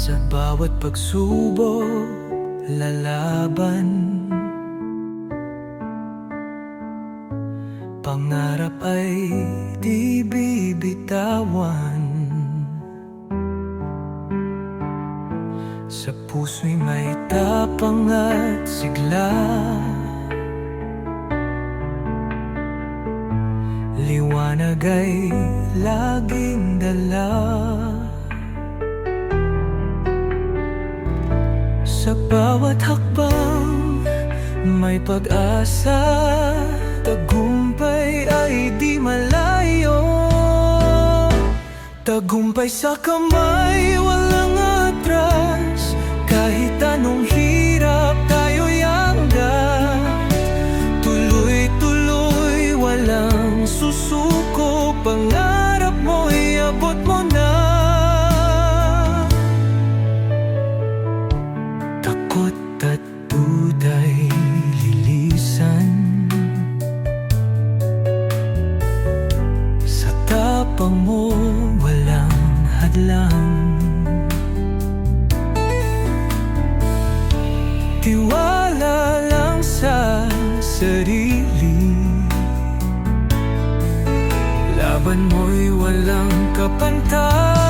Sa bawat pagsubok, lalaban. Pangarap ay di bibitawan. Sa puso'y may tapang at sigla. Liwanag ay laging dala. Sa bawat hakbang may pag-asa. Tagumpay ay di malayo. Tagumpay sa kamay, walang atras. Kahit anong hirap tayo'y hanggan. Tuloy-tuloy, walang susuko. Pangarap mo'y abot mo na. Takot at duda'y lilisan. Sa tapang mo, walang hadlang. Tiwala lang sa sarili. Laban mo'y walang kapantay.